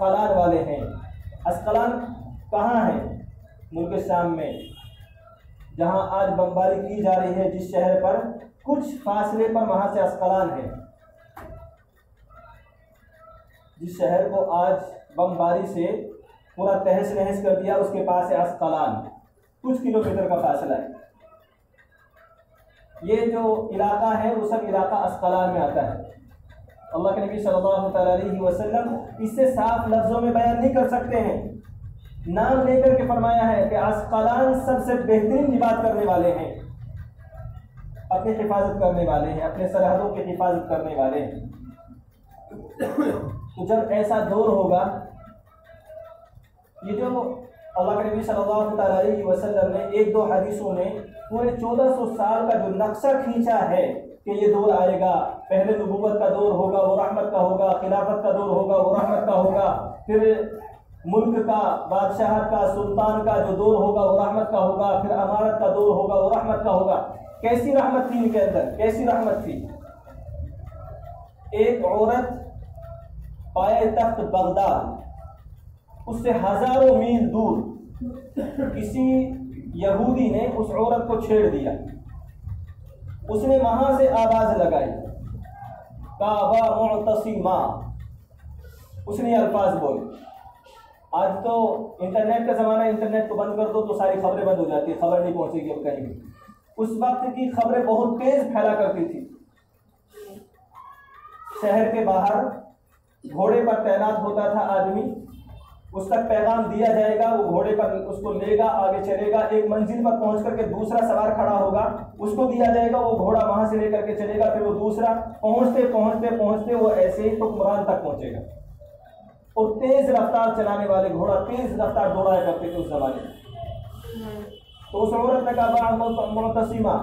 अस्कलान वाले हैं। अस्कलान कहाँ है? मुल्क शाम में, जहाँ आज बमबारी की जा रही है। जिस शहर पर कुछ फासले पर वहाँ से अस्कलान है। जिस शहर को आज बमबारी से पूरा तहस नहस कर दिया, उसके पास है अस्कलान, कुछ किलोमीटर का फासला है। ये जो इलाका है वो सब इलाका अस्कलान में आता है। अल्लाह के नबी सल्लल्लाहु अलैहि वसल्लम इससे साफ लफ्ज़ों में बयान नहीं कर सकते हैं, नाम लेकर के फरमाया है कि अस्कलान सबसे बेहतरीन इबादत करने वाले हैं, अपनी हिफाजत करने वाले हैं, अपने सरहदों की हिफाजत करने वाले हैं। तो जब ऐसा दौर होगा, ये जो अल्लाह के नबी सल्लल्लाहु अलैहि वसल्लम ने एक दो हदीसों में पूरे 1400 साल का जो नक्शा खींचा है कि ये दौर आएगा, पहले नबूवत का दौर होगा वो रहमत का होगा, खिलाफत का दौर होगा वो रहमत का होगा, फिर मुल्क का, बादशाहत का, सुल्तान का जो दौर होगा वो रहमत का होगा, फिर अमारत का दौर होगा वो रहमत का होगा। कैसी रहमत थी इनके अंदर, कैसी रहमत थी? एक औरत पाए तख्त बगदाद, उससे हजारों मील दूर किसी यहूदी ने उस औरत को छेड़ दिया। उसने वहां से आवाज लगाई, काबा मुअतसिमा, उसने अल्फाज बोले। आज तो इंटरनेट का ज़माना, इंटरनेट को बंद कर दो तो सारी खबरें बंद हो जाती है, खबर नहीं पहुंचेगी अब कहीं भी। उस वक्त की खबरें बहुत तेज फैला करती थी। शहर के बाहर घोड़े पर तैनात होता था आदमी, उस तक पैगाम दिया जाएगा, वो घोड़े पर उसको लेगा, आगे चलेगा, एक मंजिल पर पहुंच करके दूसरा सवार खड़ा होगा, उसको दिया जाएगा, वो घोड़ा वहां से लेकर के चलेगा, फिर वो दूसरा, पहुंचते पहुंचते पहुंचते वो ऐसे ही हुक्मरान तक पहुंचेगा। और तेज रफ्तार चलाने वाले घोड़ा तेज रफ्तार दौड़ाया करते थे उस जमाने में। तो उस औरत ने कहा मुअतसिमा,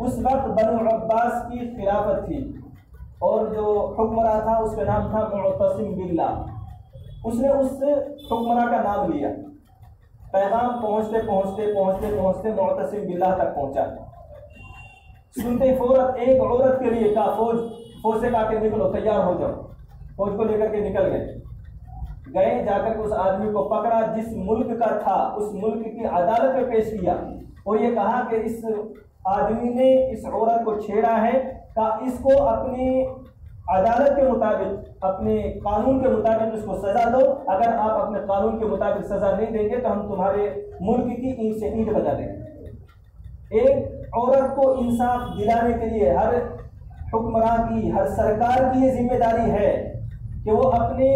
उस वक्त बनु अब्बास की खिलाफत थी और जो हुक्मरान था उसका नाम था मुअतसिम बिल्लाह। उसने उस हुक्मरां का नाम लिया। पैगाम पहुंचते पहुंचते पहुंचते पहुंचते मुअतसिम बिल्लाह तक पहुंचा। सुनते फौरन एक औरत के लिए कहा, फौज से कहा के निकलो, तैयार हो जाओ। फौज को लेकर के निकल गए, जाकर उस आदमी को पकड़ा जिस मुल्क का था, उस मुल्क की अदालत में पेश किया और ये कहा कि इस आदमी ने इस औरत को छेड़ा है, का इसको अपनी अदालत के मुताबिक, अपने कानून के मुताबिक इसको सजा दो। अगर आप अपने कानून के मुताबिक सजा नहीं देंगे तो हम तुम्हारे मुल्क की ईंट से ईंट बजा देंगे। एक औरत को इंसाफ दिलाने के लिए हर हुक्मरान की, हर सरकार की ये जिम्मेदारी है कि वो अपने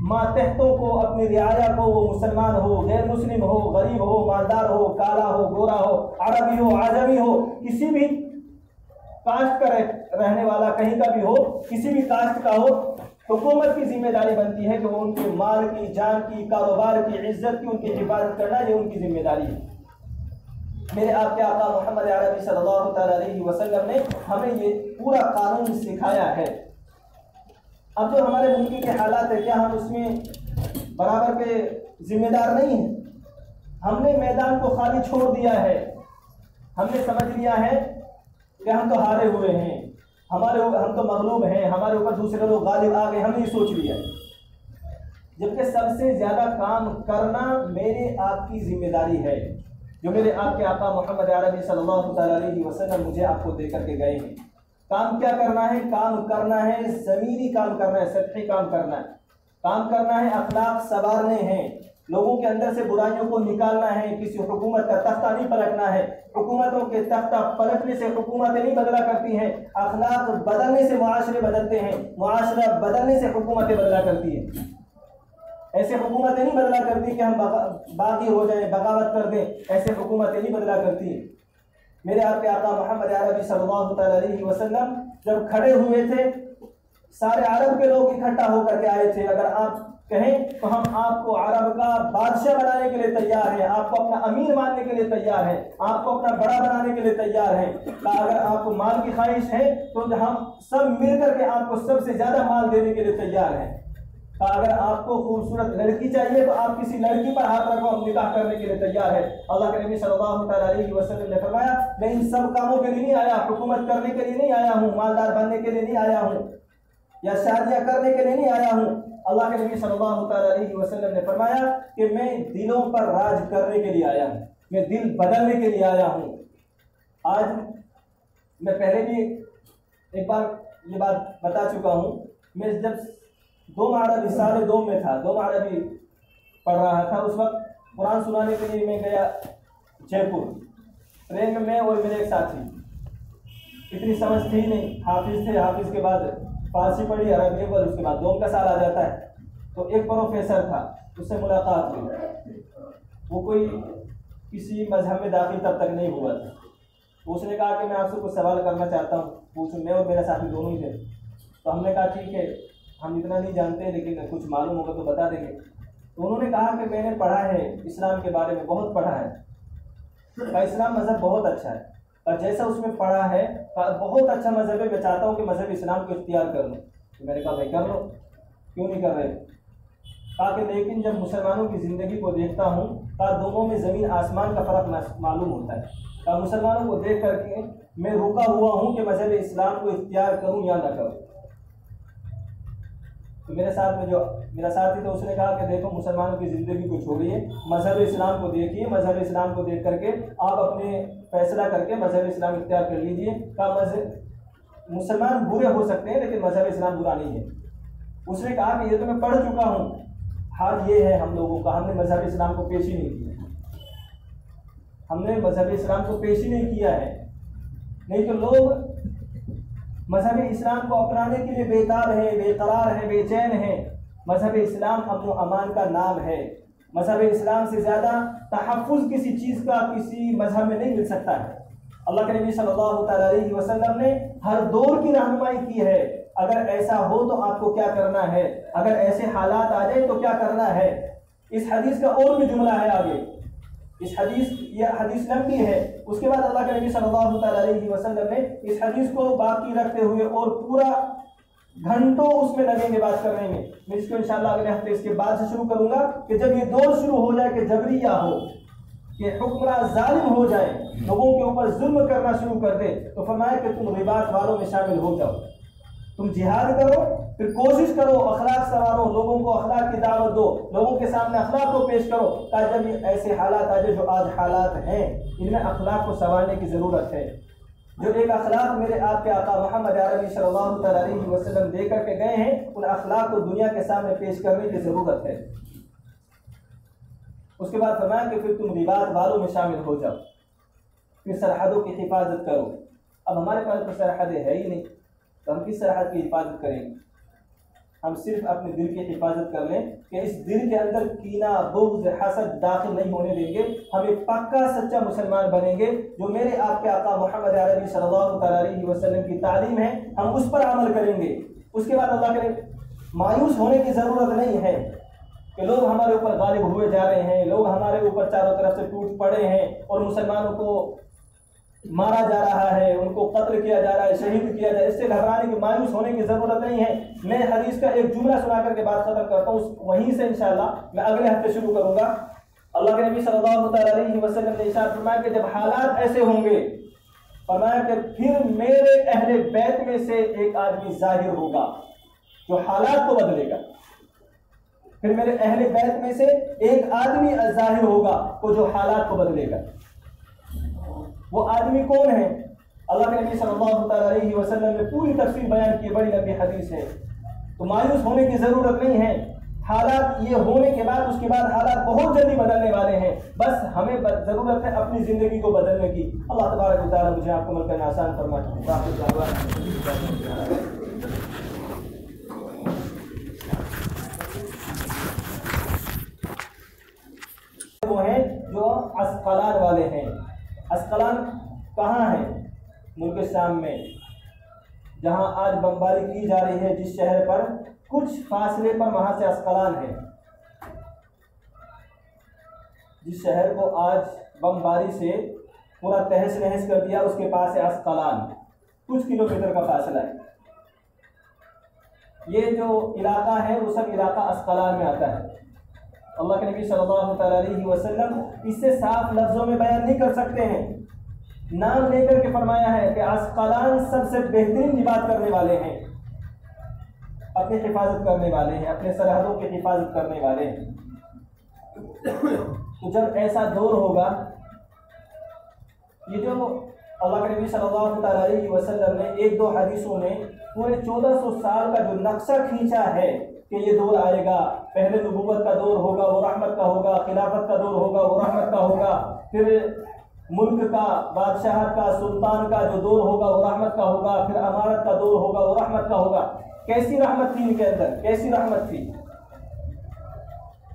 मातहतों को, अपनी रियाया को, वो मुसलमान हो, गैर मुस्लिम हो, गरीब हो, मालदार हो, काला हो, गोरा हो, अरबी हो, आजमी हो, किसी भी कास्ट का रहने वाला कहीं का भी हो, किसी भी कास्ट का हो, हुकूमत की जिम्मेदारी बनती है कि वो उनके माल की, जान की, कारोबार की, इज्जत की, उनकी हिफाजत करना, ये उनकी जिम्मेदारी है। मेरे आपके आका मोहम्मद अरबी सल्लल्लाहु अलैहि वसल्लम ने हमें ये पूरा कानून सिखाया है। अब जो हमारे मुल्क के हालात है, क्या हम उसमें बराबर के जिम्मेदार नहीं हैं? हमने मैदान को खाली छोड़ दिया है, हमने समझ लिया है कि हम तो हारे हुए हैं, हम तो मगलूब हैं, हमारे ऊपर दूसरे लोग गालिब आ गए, हमने ये सोच लिया। जबकि सबसे ज़्यादा काम करना मेरे आपकी जिम्मेदारी है, जो मेरे आपके आका मोहम्मद अरबी सल्लल्लाहु अलैहि वसल्लम मुझे आपको दे करके गए हैं। काम क्या करना है? काम करना है ज़मीनी काम करना है, सतही काम करना है। काम करना है अखलाक संवारने हैं, लोगों के अंदर से बुराइयों को निकालना है, किसी हुकूमत का तख्ता नहीं पलटना है। हुकूमतों के तख्ता पलटने से हुकूमतें नहीं बदला करती हैं, अखलाक बदलने से मुआशरे बदलते हैं, मुआशरा बदलने से हुकूमतें बदला करती हैं। ऐसे हुकूमतें नहीं बदला करती कि हम बागी हो जाए, बगावत कर दें, ऐसे हुकूमतें नहीं बदला करती। मेरे आपके आका मोहम्मद अरबी सल्लल्लाहु अलैहि वसल्लम जब खड़े हुए थे, सारे अरब के लोग इकट्ठा होकर के आए थे। अगर आप कहें तो हम आपको अरब का बादशाह बनाने के लिए तैयार हैं, आपको अपना अमीर मानने के लिए तैयार हैं, आपको अपना बड़ा बनाने के लिए तैयार हैं। अगर आपको माल की ख्वाहिश है तो हम सब मिलकर के आपको सबसे ज़्यादा माल देने के लिए तैयार हैं। अगर आपको खूबसूरत लड़की चाहिए तो आप किसी लड़की पर हाथ रखो, हम निकाह करने के लिए तैयार है। अल्लाह के नबी सल्लल्लाहु अलैहि वसल्लम ने फरमाया, मैं इन सब कामों के लिए नहीं आया, हुकूमत करने के लिए नहीं आया हूँ, मालदार बनने के लिए नहीं आया हूँ, या शादियाँ करने के लिए नहीं आया हूँ। अल्लाह के नबी सल्लल्लाहु अलैहि वसल्लम ने फरमाया कि मैं दिलों पर राज करने के लिए आया हूँ, मैं दिल बदलने के लिए आया हूँ। आज मैं पहले भी एक बार ये बात बता चुका हूँ। मैं जब 2 अरबी साल 2 में था, 2 अरबी पढ़ रहा था, उस वक्त कुरान सुनाने के लिए मैं गया जयपुर। ट्रेन में मैं और मेरे एक साथी, इतनी समझ थी नहीं, हाफिज थे, हाफिज के बाद फारसी पढ़ी, अरबी पढ़ी, उसके बाद 2 का साल आ जाता है। तो एक प्रोफेसर था, उससे मुलाकात हुई। वो कोई किसी मजहब में दाखिल तब तक नहीं हुआ था। तो उसने कहा कि मैं आपसे कुछ सवाल करना चाहता हूँ, पूछूँ। मैं और मेरा साथी दोनों ही थे। तो हमने कहा ठीक है, हम इतना नहीं जानते लेकिन कुछ मालूम होगा तो बता देंगे। तो उन्होंने कहा कि मैंने पढ़ा है इस्लाम के बारे में, बहुत पढ़ा है, का इस्लाम मज़हब बहुत अच्छा है, और जैसा उसमें पढ़ा है बहुत अच्छा मज़हब है, मैं चाहता हूँ कि मज़हब इस्लाम को इख्तियार कर लूँ। तो मैंने कहा भाई कर लो, क्यों नहीं कर रहे। कहा कि लेकिन जब मुसलमानों की ज़िंदगी को देखता हूँ, कहा दोनों में ज़मीन आसमान का फ़र्क मालूम होता है। कहा मुसलमानों को देख करके मैं रुका हुआ हूँ कि मज़हब इस्लाम को इख्तियार करूँ या ना करूँ। तो मेरे साथ में जो मेरा साथी था उसने कहा कि देखो मुसलमानों की ज़िंदगी को छोड़िए, मज़हब इस्लाम को देखिए, मज़हब इस्लाम को देख करके आप अपने फैसला करके मज़हब इस्लाम इख्तियार कर लीजिए। कहा मज़हब मुसलमान बुरे हो सकते हैं लेकिन मज़हब इस्लाम बुरा नहीं है। उसने कहा कि ये तो मैं पढ़ चुका हूँ, हाल ये है हम लोगों का, हमने मज़हब इस्लाम को पेश ही नहीं किया, हमने मज़हब इस्लाम को पेश ही नहीं किया है। नहीं तो लोग मज़हब इस्लाम को अपनाने के लिए बेताब है, बेकरार है, बेचैन है। मज़हब इस्लाम अमन अमान का नाम है। मज़हब इस्लाम से ज़्यादा तहफ़्फ़ुज़ किसी चीज़ का किसी मज़हब में नहीं मिल सकता है। अल्लाह के नबी सल्लल्लाहु अलैहि वसल्लम ने हर दौर की रहनुमाई की है। अगर ऐसा हो तो आपको क्या करना है, अगर ऐसे हालात आ जाए तो क्या करना है। इस हदीस का और भी जुमला है आगे, यह हदीस लंबी है। उसके बाद अल्लाह के नबी सल्लल्लाहु अलैहि वसल्लम ने इस हदीस को बाकी रखते हुए और पूरा घंटों उसमें लगेंगे बात करने में। मैं इसको इंशाअल्लाह अगले हफ्ते इसके बाद से शुरू करूंगा कि जब ये दौर शुरू हो जाए कि जबरिया हो, कि हुक्मरान जालिम हो जाए, लोगों के ऊपर जुल्म करना शुरू कर दे, तो फरमाया कि तुम रिबात वालों में शामिल हो जाओ, तुम जिहाद करो, फिर कोशिश करो, अखलाक संवारो, लोगों को अखलाक की दावत दो, लोगों के सामने अखलाक को पेश करो, ताकि जब ऐसे हालात आ जाए जो आज हालात हैं, इनमें अखलाक को संवारने की ज़रूरत है। जो एक अखलाक मेरे आपके आका मोहम्मद अरबी सल्लल्लाहु अलैहि वसल्लम दे करके गए हैं, उन अखलाक को दुनिया के सामने पेश करने की ज़रूरत है। उसके बाद फरमाया कि फिर तुम रिबात वालों में शामिल हो जाओ, फिर सरहदों की हिफाजत करो। अब हमारे पास तो सरहदें है ही नहीं, तो हम किस सरहद की हिफाजत करेंगे। हम सिर्फ अपने दिल की हिफाजत कर लें कि इस दिल के अंदर कीना, बुग़्ज़, हसद दाखिल नहीं होने देंगे। हम एक पक्का सच्चा मुसलमान बनेंगे, जो मेरे आपके आका मोहम्मद अरबी सल्लल्लाहु अलैहि वसल्लम की तालीम है, हम उस पर अमल करेंगे। उसके बाद अल्लाह के मायूस होने की ज़रूरत नहीं है कि लोग हमारे ऊपर गालिब हुए जा रहे हैं, लोग हमारे ऊपर चारों तरफ से टूट पड़े हैं और मुसलमानों को मारा जा रहा है, उनको कत्ल किया जा रहा है, शहीद किया जा रहा है। इससे घबराने की, मायूस होने की ज़रूरत नहीं है। मैं हदीस का एक जुमला सुना करके बात खत्म करता हूँ, वहीं से इंशाअल्लाह मैं अगले हफ्ते शुरू करूँगा। अल्लाह के नबी सल्लल्लाहु अलैहि वसल्लम ने इरशाद फरमाया कि जब हालात ऐसे होंगे, फरमाया कि फिर मेरे अहले बैत में से एक आदमी ज़ाहिर होगा जो हालात को बदलेगा। फिर मेरे अहले बैत में से एक आदमी ज़ाहिर होगा वो जो हालात को बदलेगा। वो आदमी कौन है? अल्लाह के नबी सल्लल्लाहु अलैहि वसल्लम ने पूरी तफसीर बयान की, बड़ी लंबी हदीस है। तो मायूस होने की ज़रूरत नहीं है। हालात ये होने के बाद, उसके बाद हालात बहुत जल्दी बदलने वाले हैं। बस हमें ज़रूरत है अपनी ज़िंदगी को बदलने की। अल्लाह तबारक व तआला मुझे आपको अमल करना आसान फरमाए। वो हैं जो अस्कलान वाले हैं। अस्कलान कहाँ है? मुल्क शाम में, जहाँ आज बमबारी की जा रही है। जिस शहर पर कुछ फासले पर, वहाँ से अस्कलान है। जिस शहर को आज बमबारी से पूरा तहस नहस कर दिया, उसके पास है अस्कलान, कुछ किलोमीटर का फासला है। ये जो इलाका है वो सब इलाका अस्कलान में आता है। अल्लाह के नबी सल्लल्लाहु अलैहि वसल्लम इससे साफ लफ्ज़ों में बयान नहीं कर सकते हैं, नाम लेकर के फरमाया है कि अस्कलान सबसे बेहतरीन इबादत करने वाले हैं। अपनी हिफाजत करने वाले हैं, अपने सरहदों की हिफाजत करने वाले हैं। तो जब ऐसा दौर होगा, ये जो अल्लाह के नबी सल्लल्लाहु अलैहि वसल्लम ने एक दो हदीसों में पूरे 1400 साल का जो नक्शा खींचा है कि ये दौर आएगा, पहले नबूवत का दौर होगा वो रहमत का होगा, खिलाफत का दौर होगा वो रहमत का होगा, फिर मुल्क का, बादशाहत का, सुल्तान का जो दौर होगा वो रहमत का होगा, फिर अमारत का दौर होगा वो रहमत का होगा। कैसी रहमत थी इनके अंदर, कैसी रहमत थी।